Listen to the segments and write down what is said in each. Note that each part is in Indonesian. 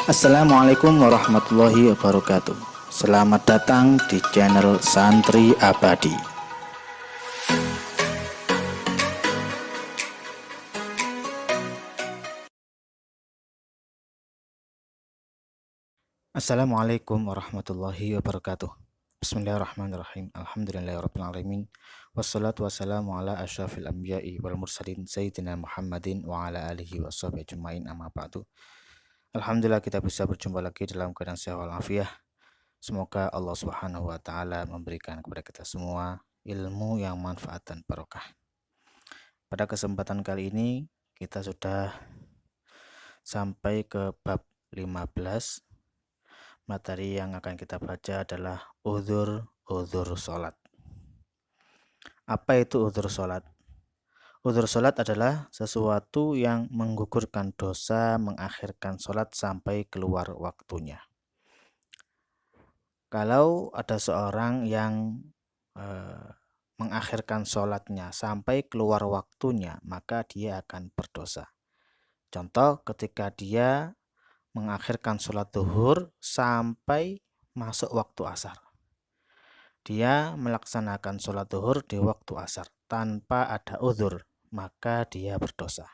Assalamualaikum warahmatullahi wabarakatuh. Selamat datang di channel Santri Abadi. Assalamualaikum warahmatullahi wabarakatuh. Bismillahirrahmanirrahim. Alhamdulillahirrahmanirrahim. Wassalatu wassalamu ala asyrafil anbiya'i wal mursalin Sayyidina Muhammadin wa ala alihi wa sahbihi ajma'in amma ba'du. Alhamdulillah kita bisa berjumpa lagi dalam keadaan sehat walafiat. Semoga Allah Subhanahu wa taala memberikan kepada kita semua ilmu yang manfaat dan barokah. Pada kesempatan kali ini kita sudah sampai ke bab 15. Materi yang akan kita baca adalah uzur salat. Apa itu uzur salat? Uzur salat adalah sesuatu yang menggugurkan dosa, mengakhirkan salat sampai keluar waktunya. Kalau ada seorang yang mengakhirkan sholatnya sampai keluar waktunya, maka dia akan berdosa. Contoh, ketika dia mengakhirkan sholat zuhur sampai masuk waktu asar. Dia melaksanakan sholat zuhur di waktu asar tanpa ada uzur, maka dia berdosa.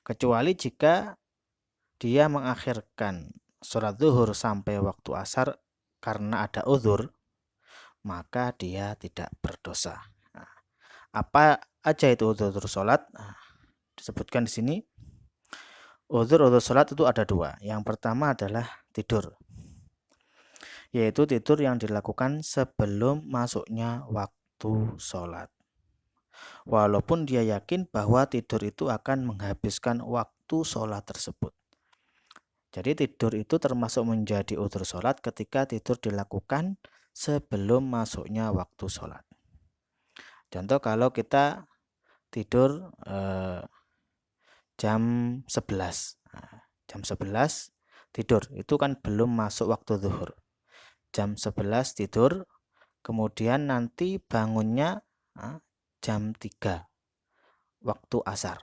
Kecuali jika dia mengakhirkan sholat zuhur sampai waktu asar karena ada uzur, maka dia tidak berdosa. Nah, apa aja itu uzur sholat? Disebutkan di sini. Uzur sholat itu ada dua. Yang pertama adalah tidur, yaitu tidur yang dilakukan sebelum masuknya waktu sholat. Walaupun dia yakin bahwa tidur itu akan menghabiskan waktu sholat tersebut. Jadi tidur itu termasuk menjadi uzur sholat ketika tidur dilakukan sebelum masuknya waktu sholat. Contoh, kalau kita tidur jam 11. Jam 11 tidur, itu kan belum masuk waktu zuhur. Jam 11 tidur, kemudian nanti bangunnya jam 3 waktu asar.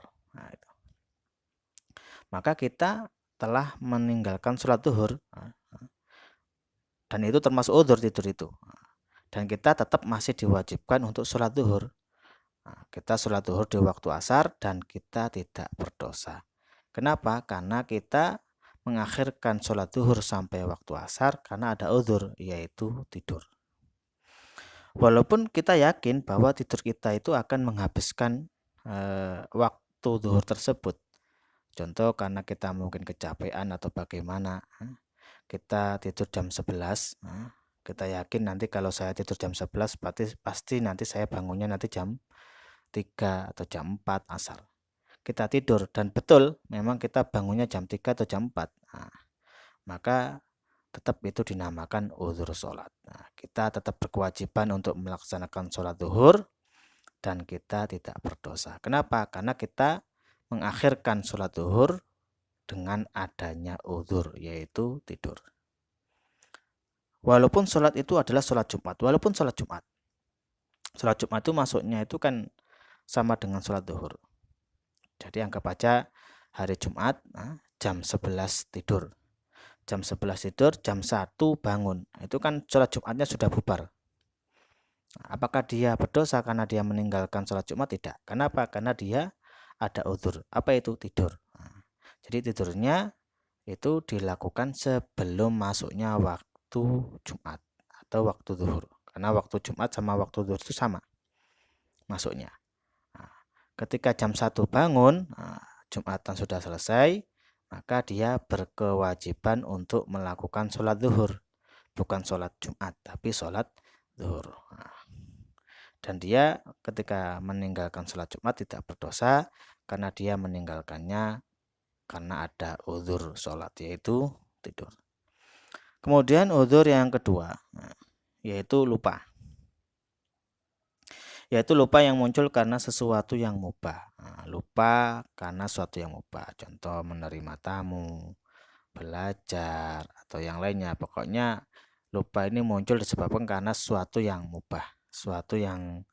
Maka kita telah meninggalkan sholat zuhur, dan itu termasuk uzur tidur itu. Dan kita tetap masih diwajibkan untuk sholat zuhur. Kita sholat zuhur di waktu asar dan kita tidak berdosa. Kenapa? Karena kita mengakhirkan sholat zuhur sampai waktu asar karena ada uzur, yaitu tidur. Walaupun kita yakin bahwa tidur kita itu akan menghabiskan waktu zuhur tersebut. Contoh, karena kita mungkin kecapean atau bagaimana, kita tidur jam 11, kita yakin nanti kalau saya tidur jam 11 pasti nanti saya bangunnya nanti jam 3 atau jam 4 asar. Kita tidur dan betul memang kita bangunnya jam 3 atau jam 4. Maka tetap itu dinamakan uzur sholat. Kita tetap berkewajiban untuk melaksanakan sholat zuhur dan kita tidak berdosa. Kenapa? Karena kita mengakhirkan sholat zuhur dengan adanya uzur, yaitu tidur. Walaupun sholat itu adalah sholat Jumat, sholat Jumat itu masuknya itu kan sama dengan sholat zuhur. Jadi anggap aja hari Jumat jam 11 tidur. Jam 11 tidur, jam 1 bangun. Itu kan sholat Jumatnya sudah bubar. Apakah dia berdosa karena dia meninggalkan sholat Jumat? Tidak. Kenapa? Karena dia ada uzur. Apa itu? Tidur. Jadi tidurnya itu dilakukan sebelum masuknya waktu Jumat atau waktu zuhur. Karena waktu Jumat sama waktu zuhur itu sama masuknya. Ketika jam 1 bangun, Jumatan sudah selesai, maka dia berkewajiban untuk melakukan sholat zuhur. Bukan sholat Jumat, tapi sholat zuhur. Dan dia ketika meninggalkan sholat Jumat tidak berdosa karena dia meninggalkannya karena ada uzur sholat, yaitu tidur. Kemudian uzur yang kedua, yaitu lupa. Yaitu lupa yang muncul karena sesuatu yang mubah. Lupa karena sesuatu yang mubah. Contoh, menerima tamu, belajar, atau yang lainnya. Pokoknya lupa ini muncul disebabkan karena sesuatu yang mubah, sesuatu yang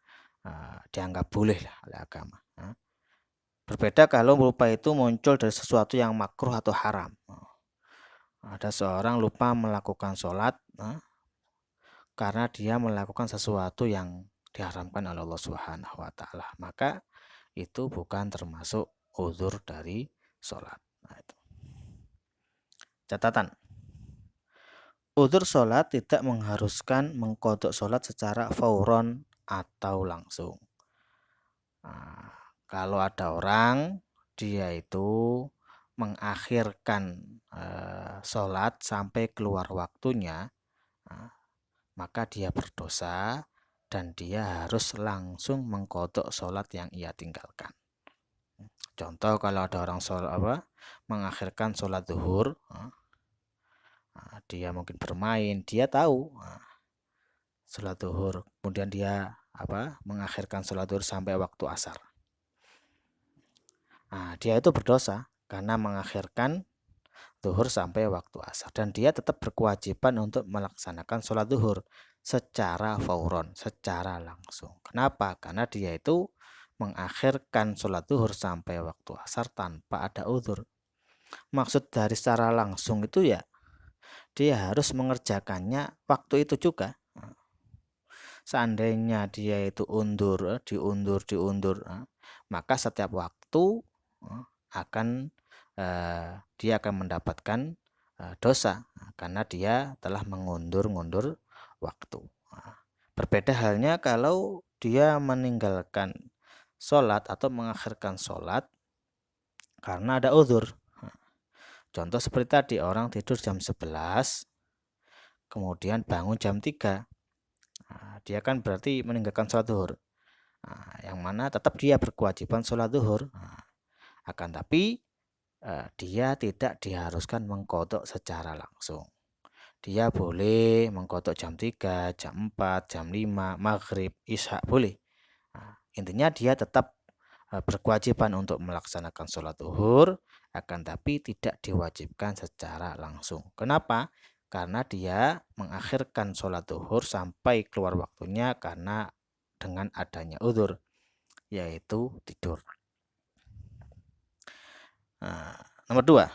dianggap boleh lah oleh agama. Berbeda kalau lupa itu muncul dari sesuatu yang makruh atau haram. Ada seorang lupa melakukan sholat karena dia melakukan sesuatu yang diharamkan oleh Allah Subhanahu wa taala, maka itu bukan termasuk uzur dari sholat. Nah, itu. Catatan. Uzur sholat tidak mengharuskan mengqadha sholat secara fauron atau langsung. Nah, kalau ada orang dia itu mengakhirkan sholat sampai keluar waktunya, maka dia berdosa dan dia harus langsung mengqadha sholat yang ia tinggalkan. Contoh, kalau ada orang mengakhirkan sholat zuhur, dia mungkin bermain, dia tahu sholat zuhur, kemudian dia mengakhirkan sholat zuhur sampai waktu asar. Dia itu berdosa karena mengakhirkan zuhur sampai waktu asar, dan dia tetap berkewajiban untuk melaksanakan sholat zuhur secara fauron, secara langsung. Kenapa? Karena dia itu mengakhirkan sholat zuhur sampai waktu asar tanpa ada uzur. Maksud dari secara langsung itu ya dia harus mengerjakannya waktu itu juga. Seandainya dia itu diundur, maka setiap waktu dia akan mendapatkan dosa karena dia telah mengundur waktu. Berbeda halnya kalau dia meninggalkan sholat atau mengakhirkan sholat karena ada uzur. Contoh seperti tadi, orang tidur jam 11 kemudian bangun jam 3. Dia kan berarti meninggalkan sholat zuhur. Yang mana tetap dia berkewajiban sholat zuhur. Akan tapi dia tidak diharuskan mengqadha secara langsung. Dia boleh mengqadha jam 3, jam 4, jam 5, maghrib, isya boleh. Intinya dia tetap berkewajiban untuk melaksanakan sholat zuhur, akan tapi tidak diwajibkan secara langsung. Kenapa? Karena dia mengakhirkan sholat zuhur sampai keluar waktunya karena dengan adanya uzur, yaitu tidur. Nomor 2.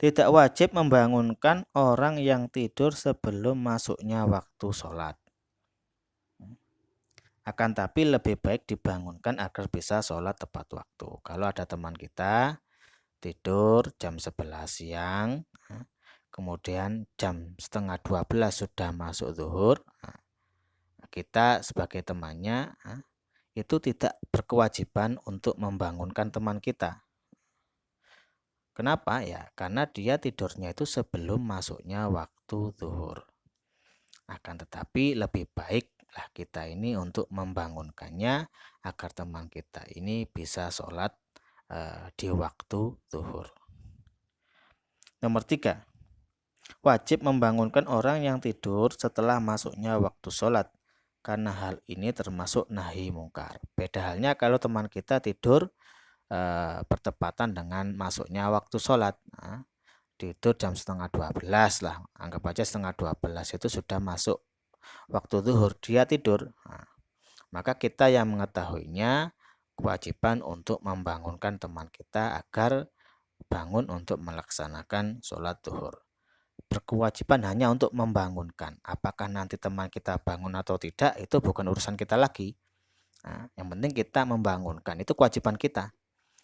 Tidak wajib membangunkan orang yang tidur sebelum masuknya waktu sholat. Akan tapi lebih baik dibangunkan agar bisa sholat tepat waktu. Kalau ada teman kita tidur jam 11 siang, kemudian jam 11:30 sudah masuk zuhur, kita sebagai temannya itu tidak berkewajiban untuk membangunkan teman kita. Kenapa? Ya, karena dia tidurnya itu sebelum masuknya waktu zuhur. Akan tetapi lebih baiklah kita ini untuk membangunkannya agar teman kita ini bisa sholat di waktu zuhur. Nomor 3. Wajib membangunkan orang yang tidur setelah masuknya waktu sholat, karena hal ini termasuk nahi mungkar. Beda halnya kalau teman kita tidur bertepatan dengan masuknya waktu sholat. Tidur jam 11:30 lah, anggap aja 11:30 itu sudah masuk waktu zuhur, dia tidur. Maka kita yang mengetahuinya kewajiban untuk membangunkan teman kita agar bangun untuk melaksanakan sholat zuhur. Berkewajiban hanya untuk membangunkan. Apakah nanti teman kita bangun atau tidak, itu bukan urusan kita lagi. Yang penting kita membangunkan, itu kewajiban kita.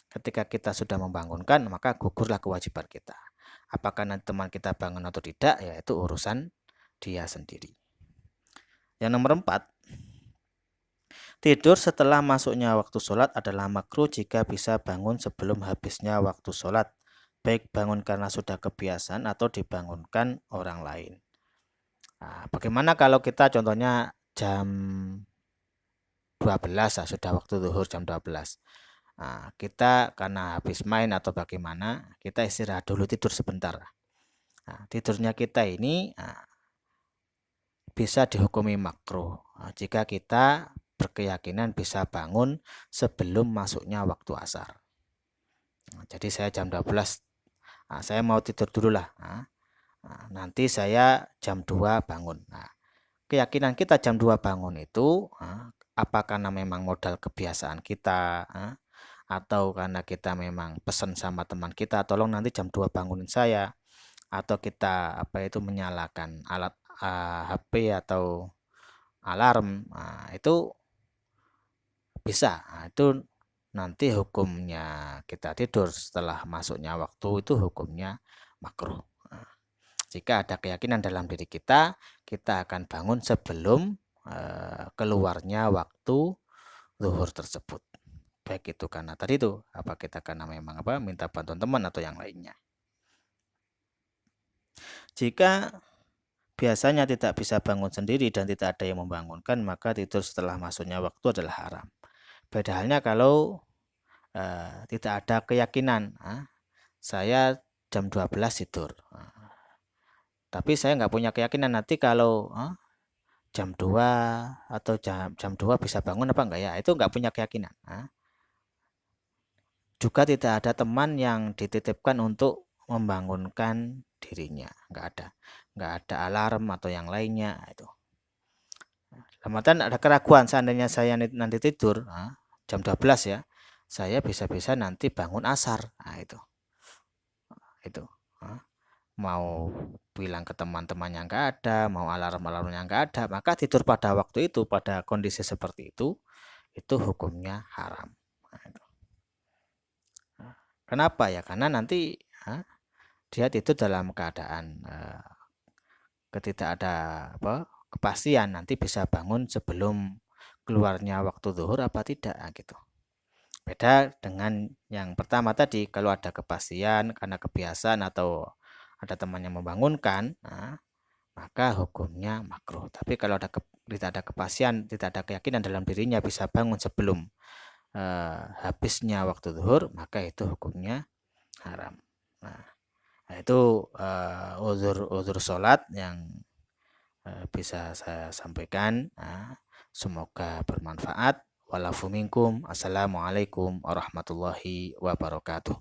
Ketika kita sudah membangunkan, maka gugurlah kewajiban kita. Apakah nanti teman kita bangun atau tidak, ya itu urusan dia sendiri. Yang nomor 4. Tidur setelah masuknya waktu sholat adalah makruh jika bisa bangun sebelum habisnya waktu sholat, baik bangun karena sudah kebiasaan atau dibangunkan orang lain. Bagaimana kalau kita contohnya jam 12 sudah waktu zuhur jam 12. Kita karena habis main atau bagaimana, kita istirahat dulu, tidur sebentar. Tidurnya kita ini bisa dihukumi makruh jika kita berkeyakinan bisa bangun sebelum masuknya waktu asar. Jadi saya jam 12, saya mau tidur dulu lah. Nanti saya jam 2 bangun. Keyakinan kita jam 2 bangun itu apakah karena memang modal kebiasaan kita atau karena kita memang pesan sama teman kita, tolong nanti jam 2 bangunin saya, atau kita menyalakan alat HP atau alarm, itu bisa. Itu nanti hukumnya kita tidur setelah masuknya waktu itu hukumnya makruh. Jika ada keyakinan dalam diri kita akan bangun sebelum keluarnya waktu zuhur tersebut. Baik itu karena tadi itu kita karena memang minta bantuan teman atau yang lainnya. Jika biasanya tidak bisa bangun sendiri dan tidak ada yang membangunkan, maka tidur setelah masuknya waktu adalah haram. Beda halnya kalau tidak ada keyakinan, saya jam 12 tidur, tapi saya nggak punya keyakinan nanti kalau jam 2 atau jam 2 bisa bangun apa enggak ya, itu nggak punya keyakinan. Juga tidak ada teman yang dititipkan untuk membangunkan dirinya, nggak ada alarm atau yang lainnya. Itu Ramadan ada keraguan, seandainya saya nanti tidur jam 12 ya, saya bisa-bisa nanti bangun asar. Itu mau bilang ke teman-temannya nggak ada, mau alarm-alarmnya nggak ada, maka tidur pada waktu itu, pada kondisi seperti itu hukumnya haram. Kenapa ya? Karena nanti dia tidur dalam keadaan ketika ada kepastian nanti bisa bangun sebelum keluarnya waktu zuhur apa tidak gitu. Beda dengan yang pertama tadi, kalau ada kepastian karena kebiasaan atau ada teman yang membangunkan, maka hukumnya makruh. Tapi kalau tidak ada kepastian, tidak ada keyakinan dalam dirinya bisa bangun sebelum habisnya waktu zuhur, maka itu hukumnya haram. Nah, itu uzur sholat yang bisa saya sampaikan. Semoga bermanfaat. Walafu minkum. Assalamualaikum warahmatullahi wabarakatuh.